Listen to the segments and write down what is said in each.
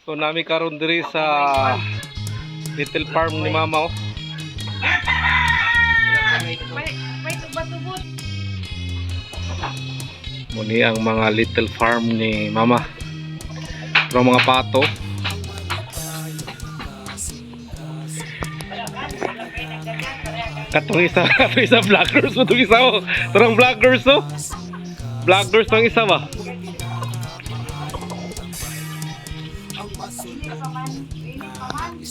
So nami karon diri sa little farm ni Mama oh. Muni ang mga little farm ni Mama. Pero mga pato. Katong isa vloggers mo itong isa oh. Tarang vloggers oh. Vloggers tong isa ba?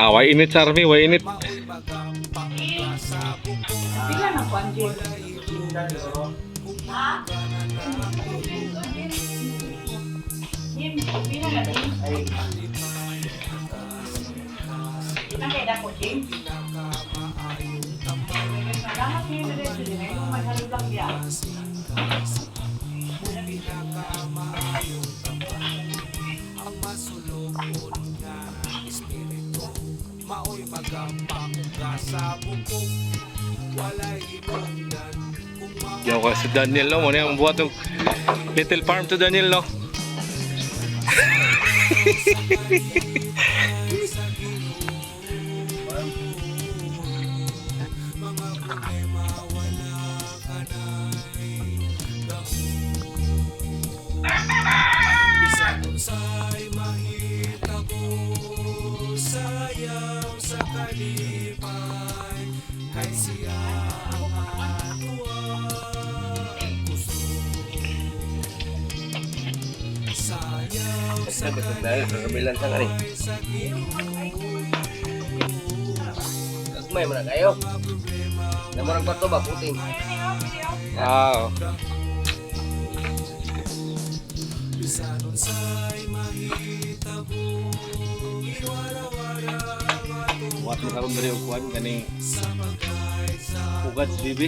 Why init Charmy, why init? Bila na po ang gym? Ha? Gym, bila na din? Nakita ko, Gym? Salamat niyo na rin sila. Kung maghalog lang yan. Yaw ka si Daniel no, muna yung buhat ng little farm to Daniel no. Bilang sa kani. May mana kayo. Namorang bato ba puting. Wow. Buat mo karon diri og kuan kani ugat si bibi.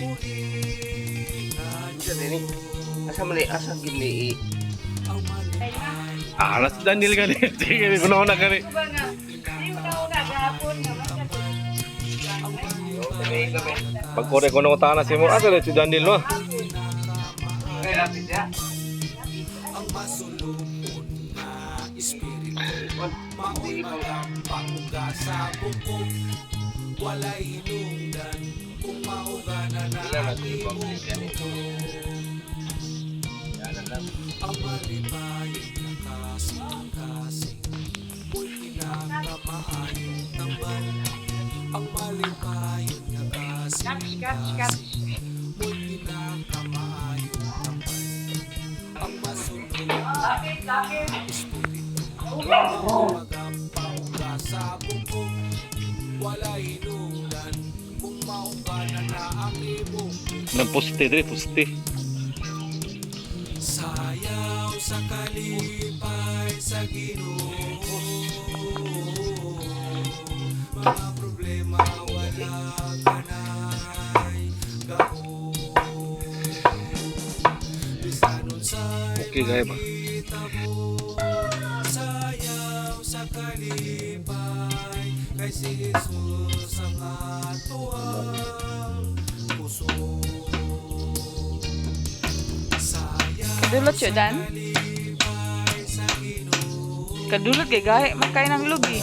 Isa din ni. Asa gini. Alas Daniel kani. Sige, kuno na kani. Pag kore kuno ta na si mo, asa si Daniel no. Nang puste dre, puste. Sayaw sa kalipay sa Ginoo, mga problema wala ka na'y gahon. Bisanon sa'y Okay gaya ba? sayaw sa kalipay, kay si Jesus ang atuang puso. Kadulot siya, Dan? Kadulot kay gahe, makay ng lugi.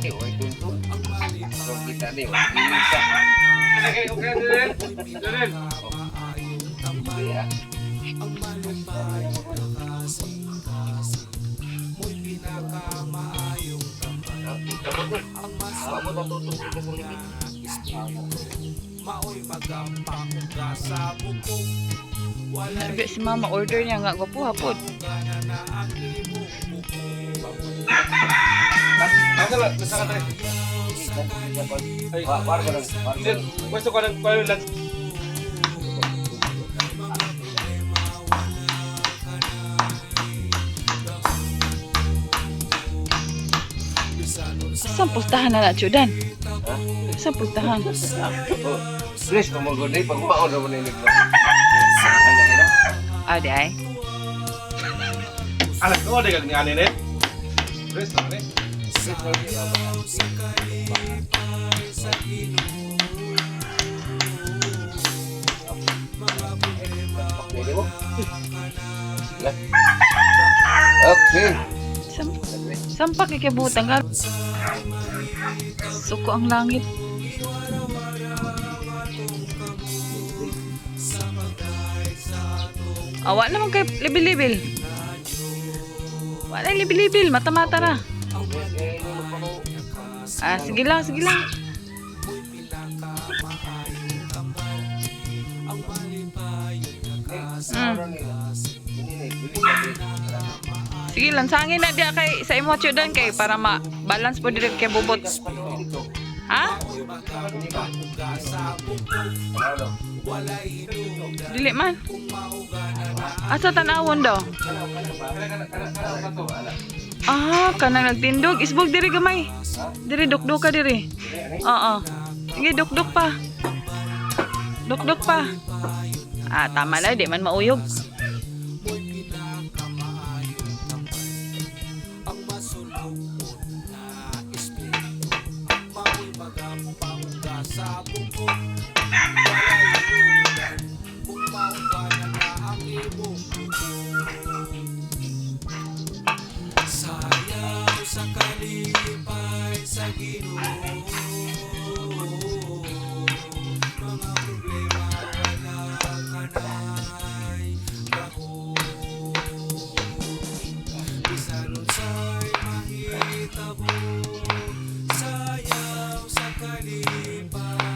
Eh, wala tuntun. Kung kita ni, wala isa. Okay, Jonel. Jonel. Iya. Kamu natutup ka sa limit. Maoy magampang ka sa bukong wala Sabi si mama, order niya nga. Gwapo hapon. na ang imong bukong Asa lang, nasa ka tayo. Par ko lang. Sir, pwesto ko ng palo lang. Saan pustahan na na, Chudan? Ha? Saan pustahan? Oh, please, kumulgon na pag maon na mo na inig ko. Ano ina? Ah, di ay. Alas ko, di kag ni anin eh. Pres, naman eh. Pwede mo? Okay. Saan pa kikibutan ka? Suko ang langit. Awa naman kay libil-libil. Wala libil-libil, mata-mata na. Ah, sige lang, sige lang. Sige lang, sangin na diya kay sa imo Chudan kay para ma-balance po dito kay bubot. Ha? Dili man. Asa tanawon daw? Ah, kanang nagtindog. Isbog diri gamay. Diri dukduk ka diri. Oo. Sige, dukduk pa. Dukduk pa. Ah, tama lang, di man mauyog. sayaw sa kalipay sa Ginoo mga problema wala kanay ako bisan unsay mahitabo sayaw sa kalipay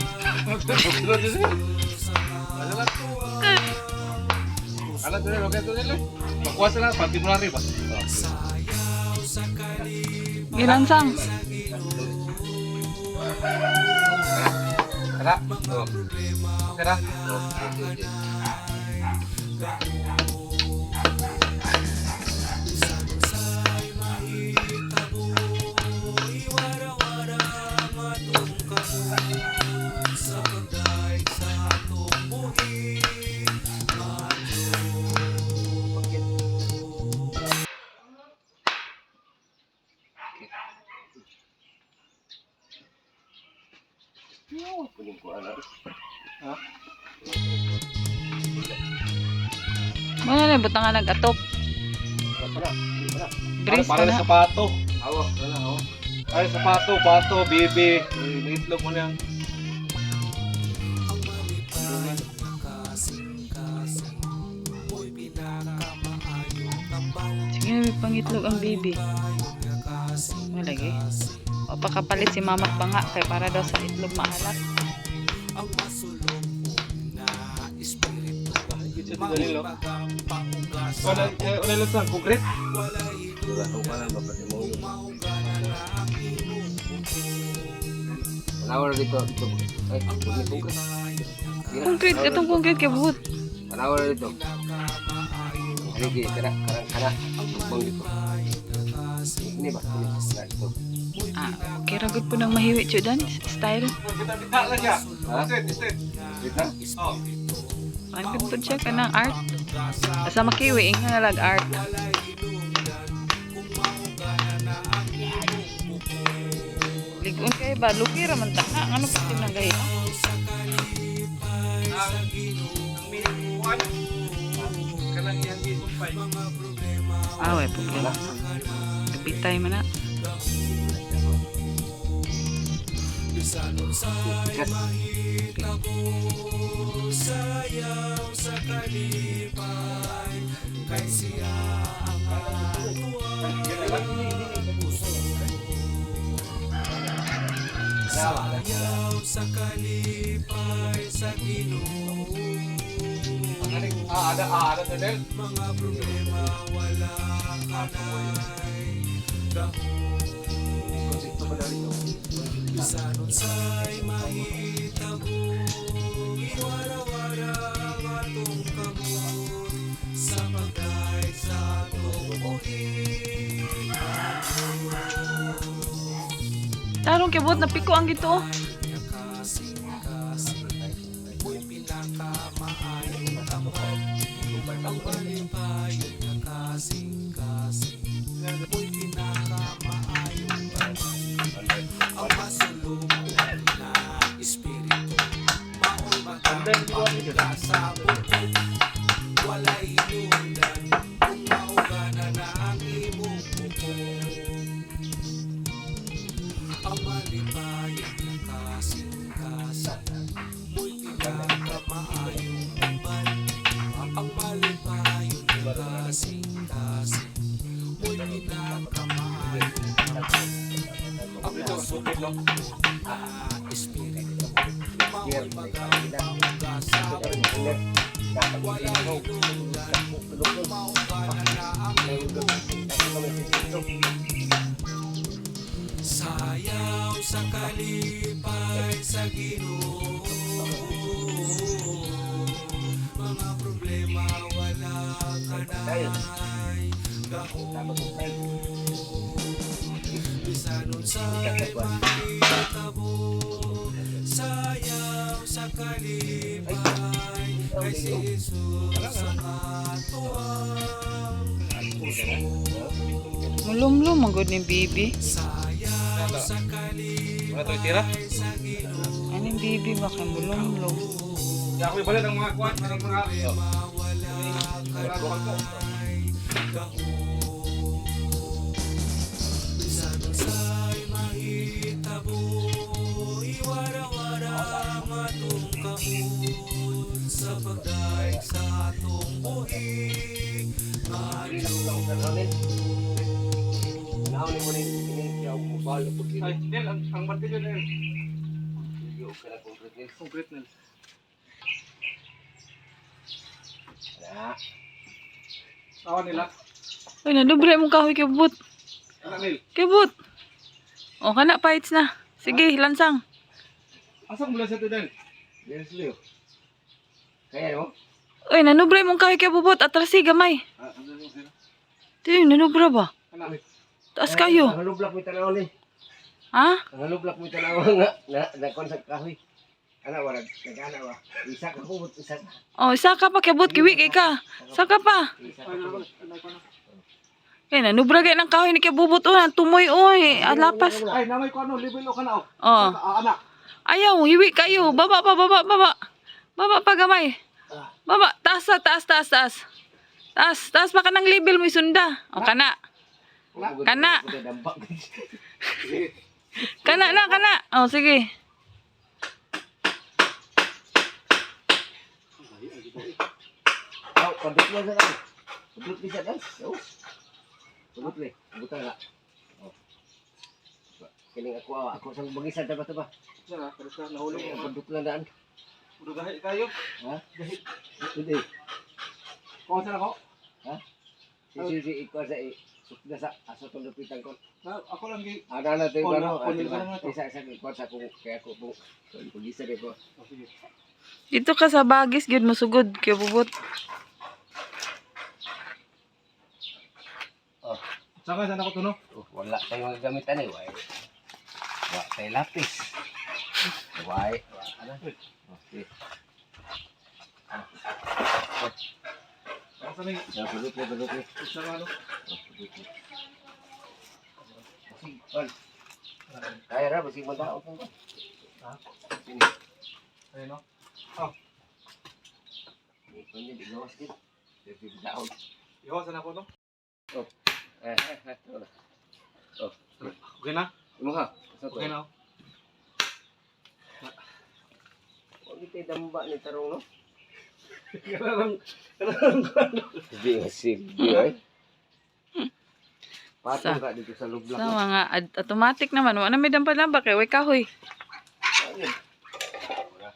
Alas Jonel, okay Jonel. Magkuha sila, pag-February ba? Gilansang. Kara? Oo. Kara? Kuning ko ano. Ha? Ano na butang nga nag-atop. Para. Bris Para na. sa sapato. Awo, wala ako. Ay, sapato, bato, bibi. Itlog mo na yan. Sige na, may pangitlog ang baby. Malagi. O pakapalit si mama pa nga kay para daw sa itlog maalat. Kita sa Danilo. Wala lang sa concrete. Wala ko pa lang bapak mo yun. Panawar dito. Ay, kuning ko. Concrete, katong concrete kay buhot. Panawar dito. Lagi, karang bang dito. Ini ba? Ini ito. Ah, okay ragod po ng mahiwi Chudan style. Kita bita lang siya. Ha? Straight. Dito? Oh. Ang po siya ka ng art. Asa makiwi nga nalag art. Ligon kay ba lugi ra man ta. Ano pa tinagay? Ang minuan. Kanang iyang gisumpay. Ah, way problema. Kapitay man na. Bisan unsay mahitabo, sayaw sa kalipay, kay siya ang atuan puso. Sayaw sa kalipay sa Ginoo. Ada Del. Mga problema wala kanay dahon. Bisan unsay mahitabo, iwara-wara ang atong kamot sa pagkay sa atong buhi. Tarong kibot na piko ang gito. Kasing-kasing, mo'y pinakamaayong tambag. Ang palipayon na kasing-kasing, mo'y pinakamaayong tambag. Ang masulungan na espiritu, mao'y matapang sa bukod. Walay hinundan kung maugana na ang imong bukod. Ang malipayon na kasing-kasing, mo'y pinakamaayong tambag. Ang malipayon na kasing-kasing, mo'y pinakamaayong tambag. Ang masulungan na espiritu, mao'y matapang sa bukod. Wala hinundan kung maugana na ang imong bukod. Sayaw sa kalipay sa Ginoo. Mga problema wala kanay gahon. Bisan unsay mahitabo, sayaw sa kalipay, kay si Jesus ang atuang puso. Mulumlum ang good ni Bibi. Sayaw sa Wala to itira? kalipay sa Ginoo. Ano yung Bibi ba kay mulumlum? Kaya ako ibalit ang mga kuwan, ang mga... Wala kanay gahon. Bisan unsay mahitabo, iwara-wara ang atong kahon sa pagdaig sa atong buhi. Naon mo ni yaw mo bal ko Ay, Del, ang martilyo na yun. Yo kala concrete. Concrete na. Ada. Awan nila. Uy, nadubre mong kahoy kibot. Anak Nil. Kibot. O, kana fights na. Sige, lansang. Asang mula sa ito, Del? Yes, Leo. Kaya no? Uy, nanubre mong kahoy kibot. Atrasi, gamay. Ano yung sila? Tiyo, nanubra ba? Anak. Taas kayo. Ang lublak mo tanaw ni. Ha? Ang lublak mo tanaw na konsak kahoy. Ana wala nagana ba? Isa ka ko isa. O, isa ka pa kibot. Kiwi kay ka. Isa ka pa. Isa Ay, ka. Eh, nanubra kay ng kahoy ni kibubot. O, tumoy, oy. Alapas. Ay, namay ko ano, level o ka na, O. anak. Ayaw, hiwi kayo. Baba pa, baba, baba. Baba pa, gamay. Baba, taas, taas, taas, taas. Taas, taas pa ka ng level mo isunda. O, kana. Kana. Kana na, kana. O, sige. Oh, padut lang sa kan. Padut bisa kan? Oh. Padut le. Buta nga. Oh. Kining ako sang bangisan ta ba? Sana, pero sa nahulog Oh, mo. padut lang daan. Udah gahi kayo. Ha? Hindi. Kung saan ako? Ha? Si ikaw sa sukda sa aso tong lupitan ko. Ako lang gi... Ada na tayo Oh, ano? kunin ko lang ito. Isa ikaw sa kung kaya ko po. Pagisa ko. Oh, sige. Dito ka sa bagis, gyud masugod. Kibubot. Oh. Saan ako to, no? Oh, wala tayong mga gamitan eh. Wala tayong lapis. Wala. Ano? Okay. Saan may... Padut le. Saan ano? Kaya ra basig mo daw ko. Ha? Sini. Ayun, no? Oh, Ini digawas din. Dito daw. iwasan ako, no? Wala. Oh. Okay na? Imo ha. Okay na, oh. kita damba ni tarong no. Karang Hindi nga silbi ay. Patong ka dito sa lublak. Sa mga automatic naman. Wala may dampa-dampa kay way kahoy. Ayun. Wala.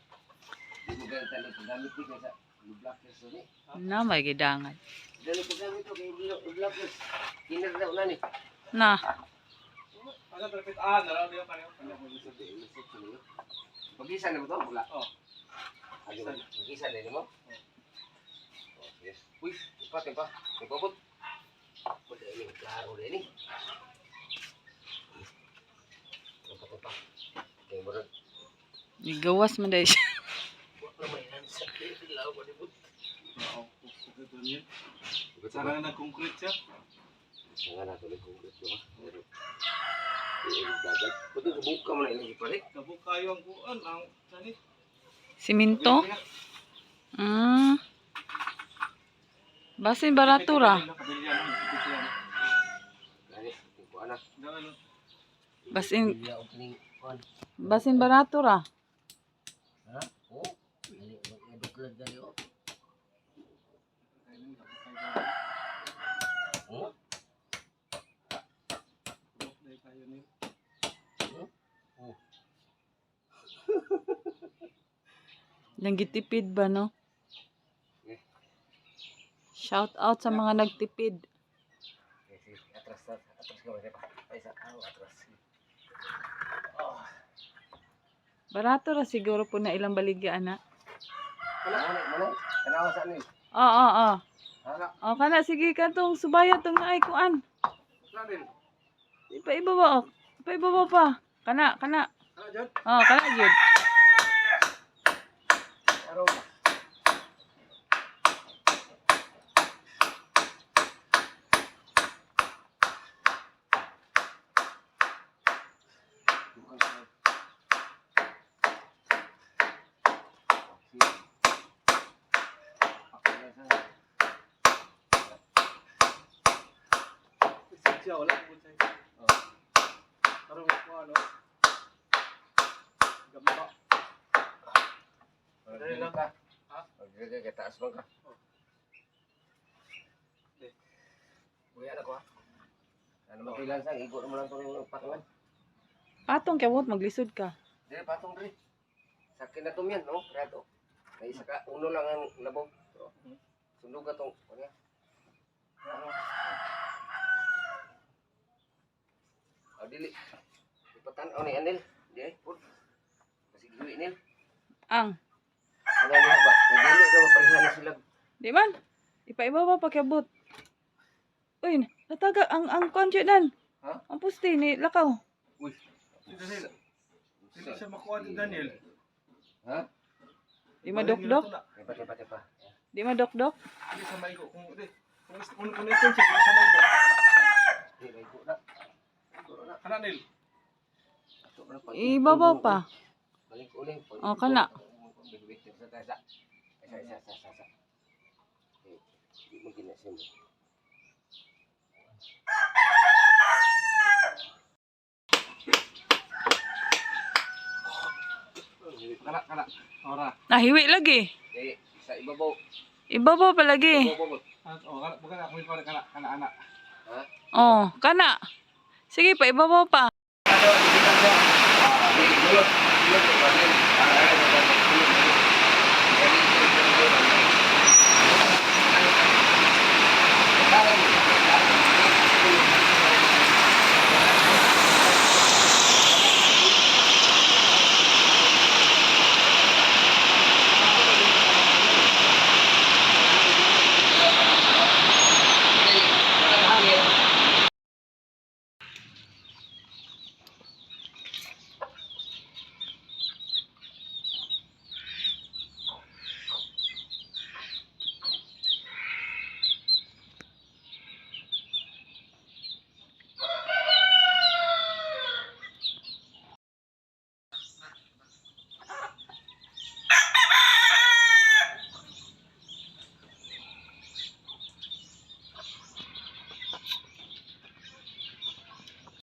Di mo ganyan tali paggamit ni sa lublak so ni. Na may gidangan. Dali paggamit ko kay lublak so. Kinar daw na ni. Na. Ano trapit naraw niyo pareho. Pag-isa na mo to? Wala. Oh. Pag-isa na mo? Yes. Uy, tempat. Ipabot. Wala ini, klaro na ini. Tempat. Okay, murag. Igawas man dahil siya. Wala may lansa. Ilaw ba di bud? Oo, ito niya. Sarang na concrete siya. Nga na tuloy kung gusto ha. Pero, dagat. Pwede buka mo na ilang pare. Kabuk kayo ang kuan ang sanit. Siminto? Basin barato ra. Gani, tingko anak. Basin Bila opening kuan. basin barato ra. Ha? Oh, dali mag-eduklag dali oh. Oh, Lang gitipid ba no? Shout out sa mga nagtipid. atras ka ba pa? Ay sa atras. Barato ra siguro po na ilang baligya ana. Mana? Kanawa sa ni. Oo. Hala, O kana sige katong subaya tong naay kuan. klarin. Ipaibaba. Ipaibaba pa. Kana. Ano dyan? Kana gyud. Araw. Siya wala ko sa. Karong ko ano. Gamba. Dali lang ka. Ha? Pagdaga ka taas mo ka. Buya na ko ha. Ano matilan sang igo mo lang to yung patungan. Patong kyawot maglisod ka. Dili patong diri. Sakin na to yan no, reto. Kay isa ka uno lang ang labog. Sundog ka tong kunya. Dili. Ipatan ni Anil. Di pud. Kasi giwi nil. Ang. Ano niya ba? Kay dili ra maparehan sila. Di man. Ipaibaba pa kyabot. Uy, nataga ang konjo dan. Ha? Ang pusti ni lakaw. Uy. Hindi siya makuha ni Daniel. Ha? Di madokdok. Tepa. Di madokdok. Hindi sa maigo. Kung ito siya sa maigo. Di ba igo na. Kananil. Ibabaw pa. Balik uling. O kana. Isa. Di mo ginasin. Kana. Ora. Nahiwi lagi. Eh, sa ibabaw. Ibabaw pa lagi. Ibabaw. Oh, bukan ako yung kana anak. Ha? Oh, kana. Sige pa, ibabaw pa. Dili.